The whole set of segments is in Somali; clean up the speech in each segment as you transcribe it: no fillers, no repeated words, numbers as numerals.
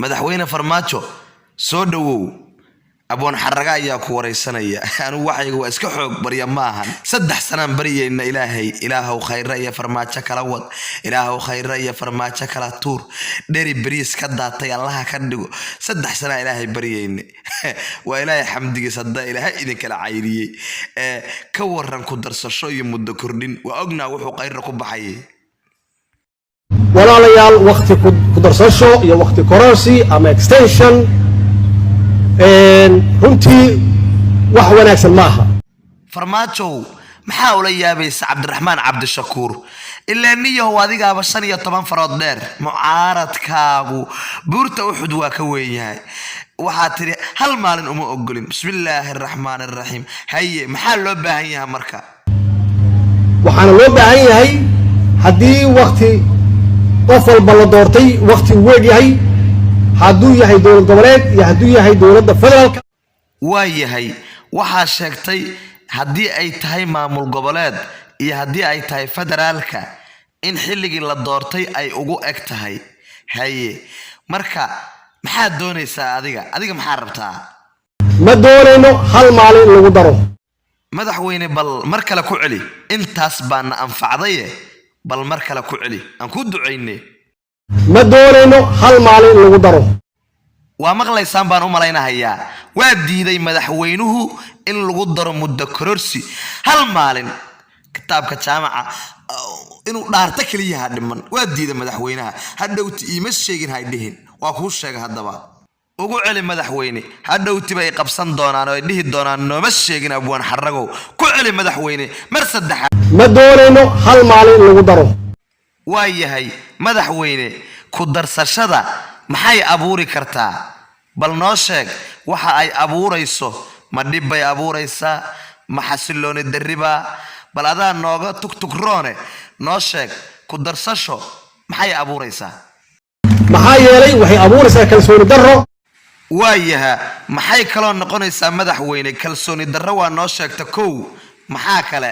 madaxweyne farmaajo soo dhawow aboon xaraga ayaa ku wareysanaya anu waxaygu waa iska xoog barya maahan 3 sanaan bariyayna ilaahow khayra iyo farmaajo kala wad ilaahow khayra iyo farmaajo kala tuur dheri bariis ka daatay allaha ka dhigo 3 sanaa ilaahay bariyayna waa ilaahay xamdigiisa hadda ilaahay idin kala cayriyay ka waran ku darsasho iyo muddo kordhin waa ognaa wuxuu khayra ku baxay walaalayaal waqti ku darsasho iyo waqti kororsi ama extension runtii wax wanaagsan maaha farmaajo maxaa ula yaabaysa cabdiraxmaan cabdishakuur ilaa niyahow adigaaba 15 farood dheer mucaaradkaagu buurta uxud waa ka weeyahay waxaa tiri hal maalin uma ogolin bismillaahir rahmaanir rahiim haye maxaa loo baahan yahay marka waxaana loo baahan yahay haddii waqti qof walba la doortay waqti weeg yahay hadduu yahay dowlad goboleed iyo hadduu yahay dowladda federaalka waa yahay waxaa sheegtay haddii ay tahay maamul goboleed iyo haddii ay tahay federaalka in xilligii la doortay ay ugu eg tahay haye marka maxaa doonaysaa adiga maxaa rabtaa ma doonayno hal maalin in lagu daro madaxweyne bal mar kale ku celi intaas baana anfacday bal mar kale ku celi aan ku duceynay ma doonayno hal maalin in lagu daro waa maqlaysaan baan u malaynahayaa waa diiday madaxweynuhu in lagu daro muddo kororsi hal maalin kitaabka jaamaca inuu dhaarta kaliya dhiman waa diiday madaxweynaha hadhowti ima sheegin hay dhihin waa ku sheegay hadaba ugu celi madaxweyne hadhowti bay qabsan doonaan oo dhihi doonaan nooma sheegin abwaan xaragow ku celi madaxweyne mar saddexaad ma doonayno hal maalin in lagu daro waa yahay madaxweyne ku darsashada maxay abuuri kartaa bal noo sheeg waxa ay abuurayso ma dhib bay abuuraysaa ma xasilooni dariba bal adaa nooga tugtugroone noo sheeg ku darsasho maxay abuuraysaa maxaa yeelay waxay abuuraysaa kalsooni darro waa yahay maxay kaloo noqonaysaa madaxweyne kalsooni darro waa noo sheegta kow maxaa kale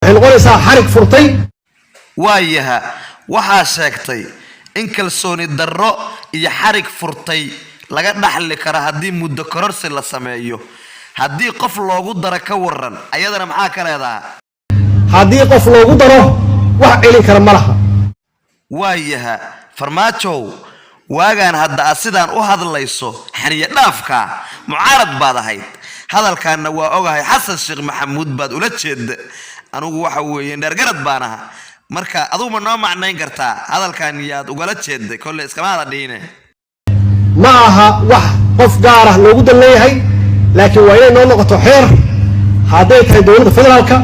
waxay noqonaysaa xarig furtay waa yahay waxaa sheegtay in kalsooni darro iyo xarig furtay laga dhaxli karo haddii muddo kororsi la sameeyo haddii qof loogu daro ka waran ayadana maxaa ka leedahay haddii qof loogu daro wax celin kara ma laha waa yahay farmaajow waagaan hadda sidaan u hadlayso xaniya dhaafka mucaarad baad ahayd hadalkaana waa ogahay xasan sheekh maxamuud baad ula jeeda anigu waxa weeye dhergarad baan ahaa marka adigu ma noo macnayn kartaa hadalkan yaad ugala jeeday kolle iskama hada dhiine ma aha wax qof gaar ah loogu dan leeyahay laakiin waa inay noo noqoto xeer hadday tahay dowladda federaalka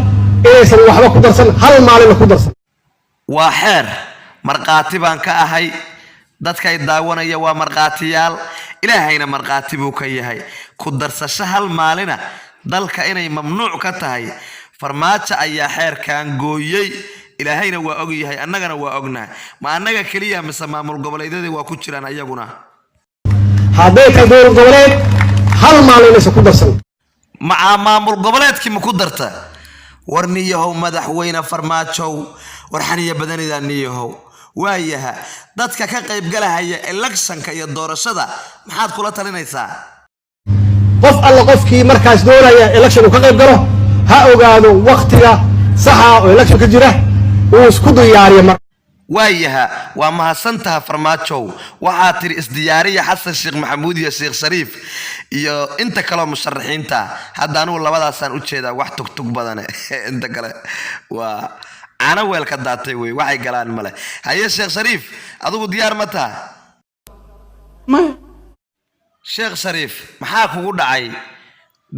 inaysan waxba ku darsan hal maalin ku darsan waa xeer marqaati baan ka ahay dadkay daawanaya waa marqaatiyaal ilaahayna marqaati buu ka yahay ku darsasho hal maalina dalka inay mamnuuc ka tahay farmaajo ayaa xeerkan gooyay ilaahayna waa og yahay annagana waa ognahay ma annaga kaliya mise maamul goboleedyada waa ku jiraan ayaguna hadday tahay dowlad goboleed hal maalin aysan ku darsan maamul goboleedkii ma ku darta war niyahow madaxweyne farmaajow war xaniya badanida niyahow waa yahay dadka ka qayb galahaya electionka iyo doorashada maxaad kula talinaysaa qof alla qofkii markaas doonaya election uu ka qayb galo ha ogaado waqtiga saxa oo election ka jira uu isku diyaariyo mar waayaha waa mahadsantaha farmaajow waxaa tiri isdiyaariya xasan sheekh maxamuud iyo sheekh shariif iyo inta kale musharaxiinta hadda anigu labadaasaan u jeedaa wax tugtug badan inta kale waa ana weelka daatay way waxay galaan male haye sheekh shariif adigu diyaar ma tahay ma sheekh shariif maxaa kugu dhacay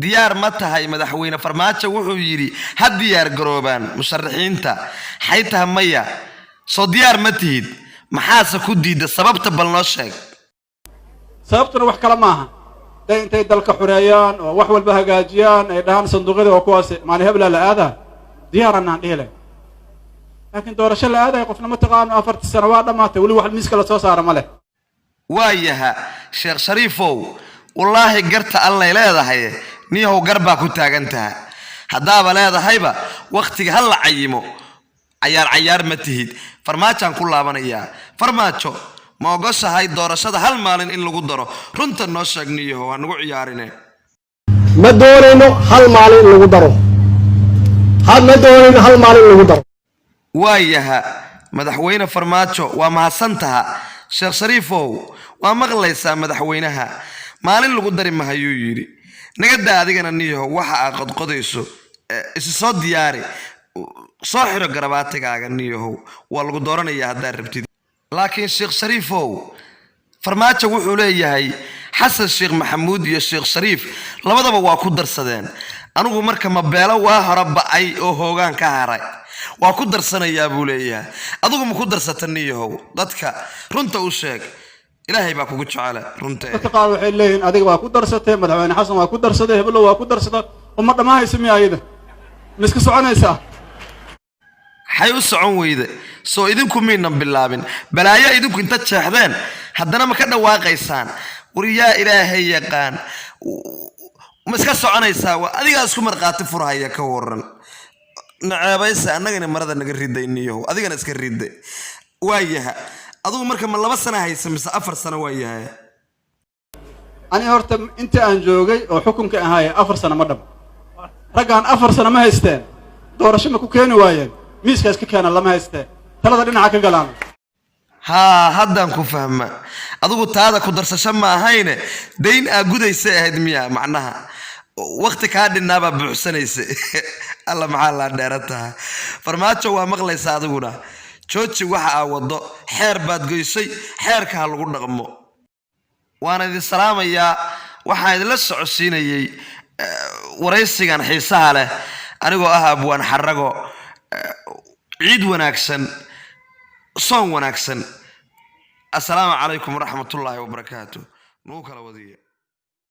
diyaar ma tahay madaxweyne farmaajo wuxuu yiri ha diyaar garoobaan musharaxiinta xaytaha maya soo diyaar ma tihid maxaase ku diida sababta bal noo sheeg sababtuna wax kala maaha intay dalka xureeyaan oo wax walba hagaajiyaan ay dhahaan sanduuqyada oo kuwaas maani hebla la aada diyaaranaan dhihile laakiin doorasho la aaday qofna ma taqaano 4 sano waa dhamaatay wali wax miiska la soo saaro male waayaha sheekh shariifow wallaahi garta alla leedahay niyahow garba ku taagantaha hadaaba leedahayba waqtiga hal la cayimo cayaar ma tihid farmaajan ku laabanaya farmaajo ma ogoshahay doorashada hal maalin in lagu daro runta noo sheegniyaho waa nagu ciyaarine ma doonayno hal maalin in lagu daro ma doonayno hal maalin in lagu daro waayaha madaxweyne farmaajo waa mahadsantaha sheekh shariifow waa maqlaysaa madaxweynaha maalin lagu dari mahayuu yidhi naga daa adigana niyaho waxa aad qodqodayso isi soo diyaari soo xiro garabaatigaaga niyahow waa lagu dooranayaa haddaad rabtid laakiin sheekh shariifow farmaajo wuxuu leeyahay xasan sheekh maxamuud iyo sheekh shariif labadaba waa ku darsadeen anigu marka ma beelo waa hore ba'ay oo hoogaan ka haray waa ku darsanayaa buu leeyahay adigu ma ku darsata niyahow dadka runta u sheeg ilaahay baa kugu jecel runta dadka qaar waxay leeyihiin adiga waa ku darsatay madaxweyne xasan waa ku darsaday heblo waa ku darsada uma dhamaahaysa miyaayada miska soconaysaa hay u socon weyde soo idinku miinan bilaabin balaayo idinku inta jeexdeen haddana ma ka dhawaaqaysaan wariyaa ilaahay yaqaan ma iska soconaysaa waa adigaa isku marqaati furhaya ka waran naceebaysa annagana marada naga ridayniyo adigana iska riday waayaha adigu marka ma 2 sano haysa mise 4 sano waayahay ani horta inta aan joogay oo xukunka ahaay 4 sano ma dhab ragaan 4 sano ma haysteen doorasho ma ku keeni waayeen miiska iska keena lama haysteen talada dhinaca ka galaan haddaan ku fahma adigu taada ku darsasho ma ahayne dayn aa gudaysa ahayd miya macnaha waqti kaa dhinaaba buuxsanaysa alla maxaa la dheerataha farmaajo waa maqlaysa adiguna jooji waxa aa wado xeer baad goysay xeerka ha lagu dhaqmo waana idin salaamayaa waxaan idinla socodsiinayay waraysigan xiisaha leh anigoo ah abwaan xarago ciid wanaagsan صون وناكسن السلام عليكم ورحمة الله وبركاته نو كلا وذيه